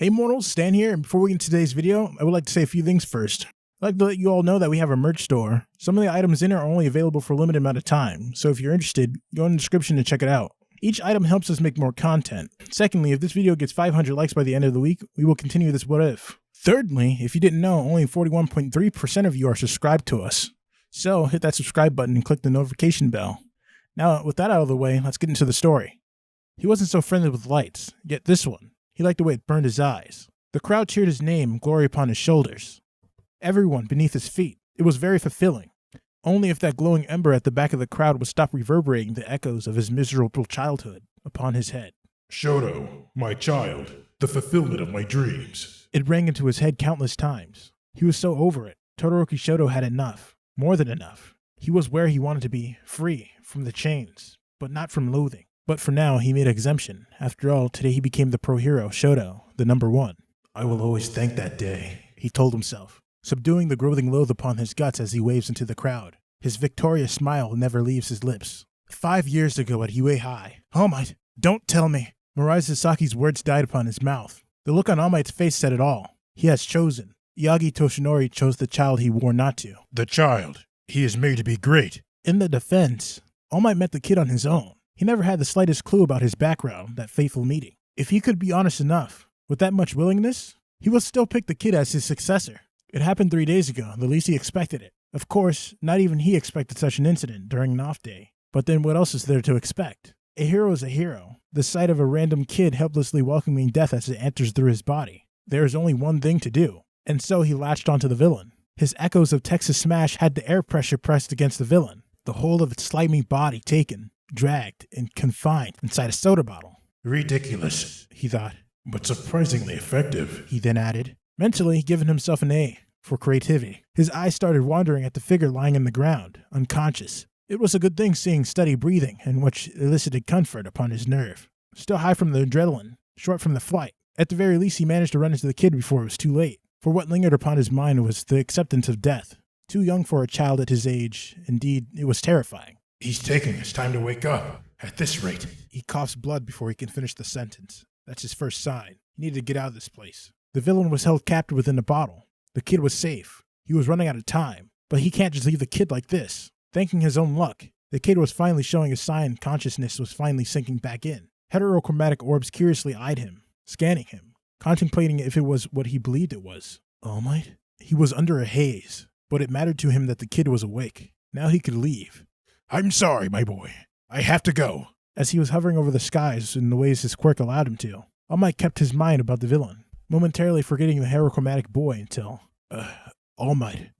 Hey mortals, Stan here, and before we get into today's video, I would like to say a few things first. I'd like to let you all know that we have a merch store. Some of the items in it are only available for a limited amount of time, so if you're interested, go in the description to check it out. Each item helps us make more content. Secondly, if this video gets 500 likes by the end of the week, we will continue this what if. Thirdly, if you didn't know, only 41.3% of you are subscribed to us. So hit that subscribe button and click the notification bell. Now, with that out of the way, let's get into the story. He wasn't so friendly with lights, yet this one. He liked the way it burned his eyes. The crowd cheered his name, glory upon his shoulders. Everyone beneath his feet. It was very fulfilling. Only if that glowing ember at the back of the crowd would stop reverberating the echoes of his miserable childhood upon his head. Shoto, my child, the fulfillment of my dreams. It rang into his head countless times. He was so over it. Todoroki Shoto had enough. More than enough. He was where he wanted to be, free from the chains, but not from loathing. But for now, he made exemption. After all, today he became the pro-hero, Shoto, the #1. I will always thank that day, he told himself, subduing the growing loathe upon his guts as he waves into the crowd. His victorious smile never leaves his lips. 5 years ago at ILheika. All Might, don't tell me. Mirai Sasaki's words died upon his mouth. The look on All Might's face said it all. He has chosen. Yagi Toshinori chose the child he wore not to. The child. He is made to be great. In the defense, All Might met the kid on his own. He never had the slightest clue about his background, that fateful meeting. If he could be honest enough, with that much willingness, he would still pick the kid as his successor. It happened 3 days ago, the least he expected it. Of course, not even he expected such an incident during an off day. But then what else is there to expect? A hero is a hero. The sight of a random kid helplessly welcoming death as it enters through his body. There is only one thing to do. And so he latched onto the villain. His echoes of Texas Smash had the air pressure pressed against the villain, the whole of its slimy body taken, dragged, and confined inside a soda bottle. Ridiculous, he thought. But surprisingly effective, he then added, mentally giving himself an A for creativity. His eyes started wandering at the figure lying on the ground, unconscious. It was a good thing seeing steady breathing, and which elicited comfort upon his nerve. Still high from the adrenaline, short from the flight. At the very least, he managed to run into the kid before it was too late. For what lingered upon his mind was the acceptance of death. Too young for a child at his age. Indeed, it was terrifying. He's taking his time to wake up. At this rate. He coughs blood before he can finish the sentence. That's his first sign. He needed to get out of this place. The villain was held captive within the bottle. The kid was safe. He was running out of time. But he can't just leave the kid like this. Thanking his own luck, the kid was finally showing a sign consciousness was finally sinking back in. Heterochromatic orbs curiously eyed him, scanning him, contemplating if it was what he believed it was. All Might? He was under a haze, but it mattered to him that the kid was awake. Now he could leave. I'm sorry, my boy. I have to go. As he was hovering over the skies in the ways his quirk allowed him to, All Might kept his mind about the villain, momentarily forgetting the heterochromatic boy until, All Might.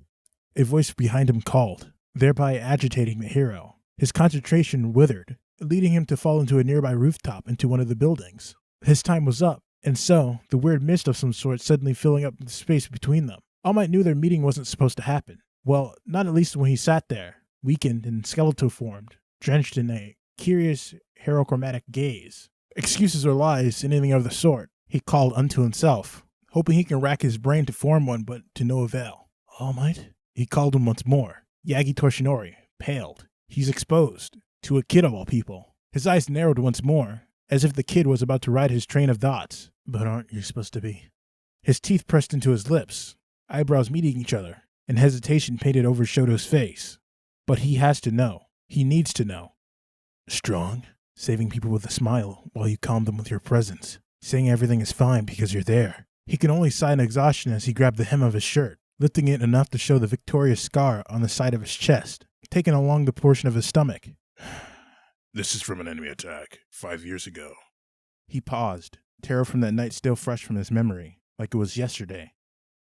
A voice behind him called, thereby agitating the hero. His concentration withered, leading him to fall into a nearby rooftop into one of the buildings. His time was up, and so, the weird mist of some sort suddenly filling up the space between them. All Might knew their meeting wasn't supposed to happen. Well, not at least when he sat there, weakened and skeletal-formed, drenched in a curious, heterochromatic gaze. Excuses or lies, anything of the sort, he called unto himself, hoping he can rack his brain to form one, but to no avail. All Might? He called him once more. Yagi Toshinori, paled. He's exposed. To a kid of all people. His eyes narrowed once more, as if the kid was about to ride his train of thoughts. But aren't you supposed to be? His teeth pressed into his lips, eyebrows meeting each other, and hesitation painted over Shoto's face. But he has to know. He needs to know. Strong, saving people with a smile while you calm them with your presence, saying everything is fine because you're there. He can only sigh in exhaustion as he grabbed the hem of his shirt, lifting it enough to show the victorious scar on the side of his chest, taken along the portion of his stomach. This is from an enemy attack 5 years ago. He paused, terror from that night still fresh from his memory, like it was yesterday.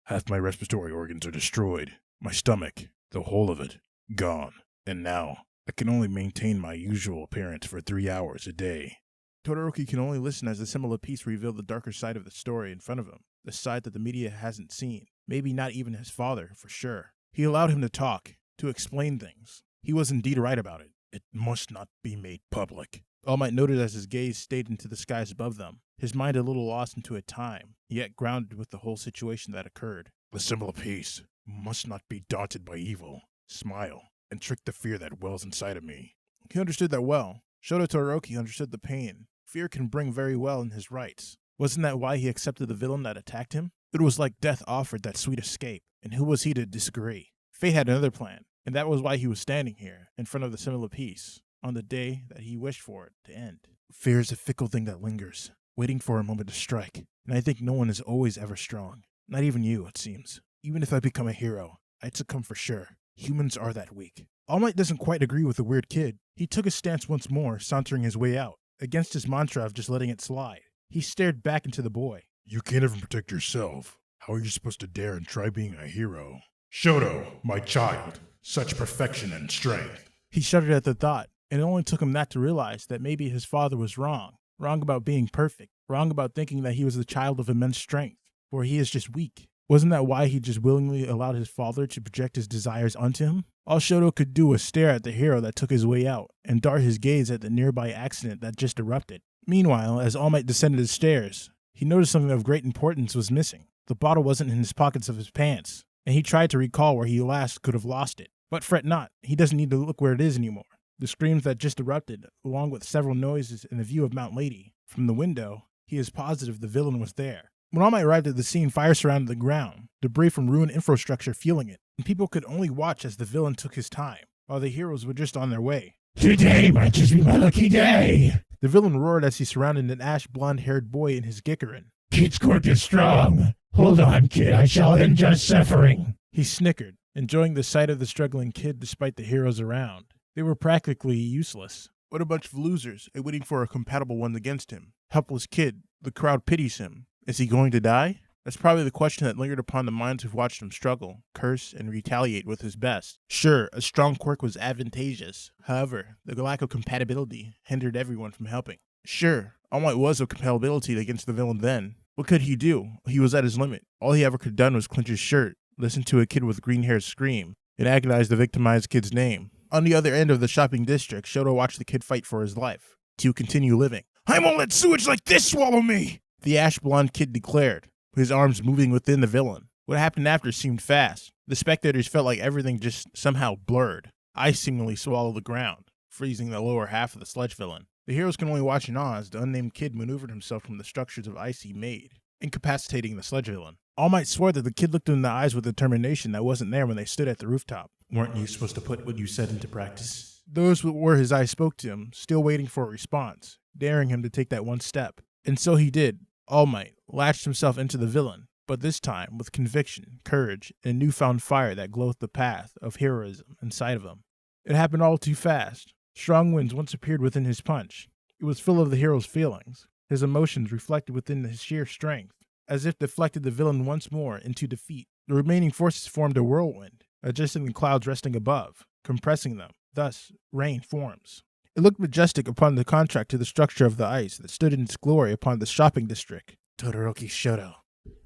Half my respiratory organs are destroyed. My stomach, the whole of it, gone. And now, I can only maintain my usual appearance for 3 hours a day. Todoroki can only listen as the symbol of peace revealed the darker side of the story in front of him, the side that the media hasn't seen, maybe not even his father, for sure. He allowed him to talk, to explain things. He was indeed right about it. It must not be made public. All Might noted as his gaze stayed into the skies above them, his mind a little lost into a time, yet grounded with the whole situation that occurred. The symbol of peace must not be daunted by evil. Smile, and trick the fear that wells inside of me. He understood that well. Shoto Todoroki understood the pain. Fear can bring very well in his rights. Wasn't that why he accepted the villain that attacked him? It was like death offered that sweet escape, and who was he to disagree? Fate had another plan, and that was why he was standing here, in front of the symbol of peace, on the day that he wished for it to end. Fear is a fickle thing that lingers, waiting for a moment to strike, and I think no one is always ever strong. Not even you, it seems. Even if I become a hero, I'd succumb for sure. Humans are that weak. All Might doesn't quite agree with the weird kid. He took his stance once more, sauntering his way out, against his mantra of just letting it slide. He stared back into the boy. You can't even protect yourself. How are you supposed to dare and try being a hero? Shoto, my child, such perfection and strength. He shuddered at the thought, and it only took him that to realize that maybe his father was wrong. Wrong about being perfect. Wrong about thinking that he was the child of immense strength. For he is just weak. Wasn't that why he just willingly allowed his father to project his desires onto him? All Shoto could do was stare at the hero that took his way out, and dart his gaze at the nearby accident that just erupted. Meanwhile, as All Might descended the stairs, he noticed something of great importance was missing. The bottle wasn't in his pockets of his pants, and he tried to recall where he last could have lost it. But fret not, he doesn't need to look where it is anymore. The screams that just erupted, along with several noises and the view of Mount Lady. From the window, he is positive the villain was there. When All Might arrived at the scene, fire surrounded the ground, debris from ruined infrastructure fueling it, and people could only watch as the villain took his time, while the heroes were just on their way. Today might just be my lucky day. The villain roared as he surrounded an ash blonde-haired boy in his Gickerin. Kid's quirk is strong. Hold on, kid, I shall end your suffering. He snickered, enjoying the sight of the struggling kid despite the heroes around. They were practically useless. What a bunch of losers, and waiting for a compatible one against him. Helpless kid, the crowd pities him. Is he going to die? That's probably the question that lingered upon the minds who've watched him struggle, curse, and retaliate with his best. Sure, a strong quirk was advantageous. However, the lack of compatibility hindered everyone from helping. Sure, All Might was of compatibility against the villain then. What could he do? He was at his limit. All he ever could have done was clench his shirt, listen to a kid with green hair scream, and agonize the victimized kid's name. On the other end of the shopping district, Shoto watched the kid fight for his life, to continue living. I won't let sewage like this swallow me! The ash-blonde kid declared, his arms moving within the villain. What happened after seemed fast. The spectators felt like everything just somehow blurred. Ice seemingly swallowed the ground, freezing the lower half of the sludge villain. The heroes can only watch in awe as the unnamed kid maneuvered himself from the structures of ice he made, incapacitating the sludge villain. All Might swore that the kid looked him in the eyes with determination that wasn't there when they stood at the rooftop. Weren't you supposed to put what you said into practice? Those where his eyes spoke to him, still waiting for a response, daring him to take that one step. And so he did. All Might latched himself into the villain, but this time with conviction, courage, and newfound fire that glowed the path of heroism inside of him. It happened all too fast. Strong winds once appeared within his punch. It was full of the hero's feelings, his emotions reflected within his sheer strength, as if deflected the villain once more into defeat. The remaining forces formed a whirlwind, adjusting the clouds resting above, compressing them. Thus, rain forms. It looked majestic upon the contrast to the structure of the ice that stood in its glory upon the shopping district. Todoroki Shoto,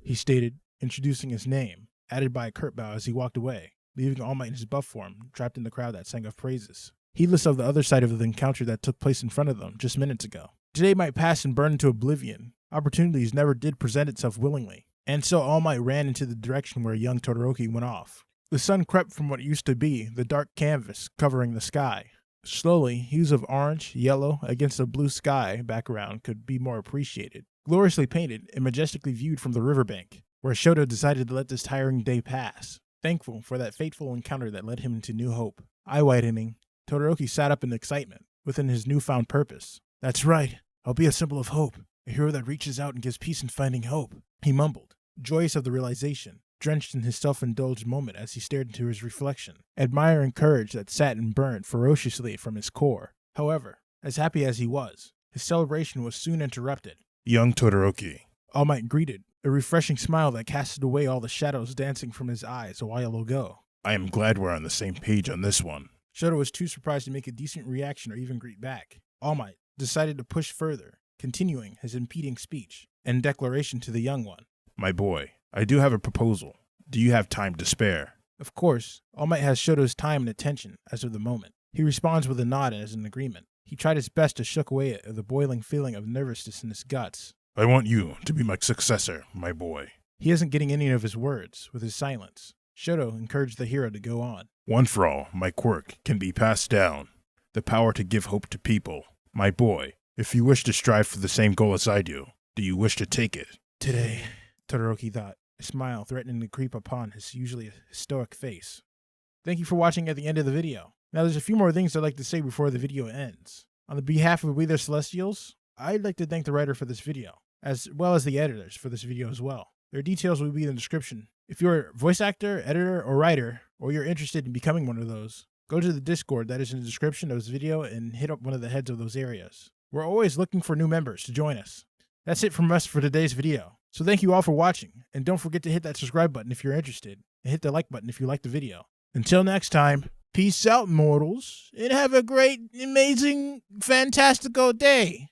he stated, introducing his name, added by a curt bow as he walked away, leaving All Might in his buff form, trapped in the crowd that sang of praises. Heedless of the other side of the encounter that took place in front of them just minutes ago. Today might pass and burn into oblivion. Opportunities never did present itself willingly, and so All Might ran into the direction where young Todoroki went off. The sun crept from what used to be the dark canvas covering the sky. Slowly, hues of orange, yellow, against a blue sky background could be more appreciated. Gloriously painted and majestically viewed from the riverbank, where Shoto decided to let this tiring day pass, thankful for that fateful encounter that led him into new hope. Eye-widening, Todoroki sat up in excitement, within his newfound purpose. That's right, I'll be a symbol of hope, a hero that reaches out and gives peace in finding hope, he mumbled, joyous of the realization, drenched in his self-indulged moment as he stared into his reflection, admiring courage that sat and burned ferociously from his core. However, as happy as he was, his celebration was soon interrupted. Young Todoroki. All Might greeted, a refreshing smile that casted away all the shadows dancing from his eyes a while ago. I am glad we're on the same page on this one. Shoto was too surprised to make a decent reaction or even greet back. All Might decided to push further, continuing his impeding speech and declaration to the young one. My boy, I do have a proposal. Do you have time to spare? Of course, All Might has Shoto's time and attention as of the moment. He responds with a nod as an agreement. He tried his best to shook away the boiling feeling of nervousness in his guts. I want you to be my successor, my boy. He isn't getting any of his words with his silence. Shoto encouraged the hero to go on. One for all, my quirk can be passed down. The power to give hope to people. My boy, if you wish to strive for the same goal as I do, Do you wish to take it? Today, Todoroki thought, a smile threatening to creep upon his usually stoic face. Thank you for watching at the end of the video. Now there's a few more things I'd like to say before the video ends. On the behalf of We the Celestials, I'd like to thank the writer for this video, as well as the editors for this video as well. Their details will be in the description. If you're a voice actor, editor, or writer, or you're interested in becoming one of those, go to the Discord that is in the description of this video and hit up one of the heads of those areas. We're always looking for new members to join us. That's it from us for today's video. So thank you all for watching, and don't forget to hit that subscribe button if you're interested, and hit the like button if you liked the video. Until next time, peace out, mortals, and have a great, amazing, fantastical day.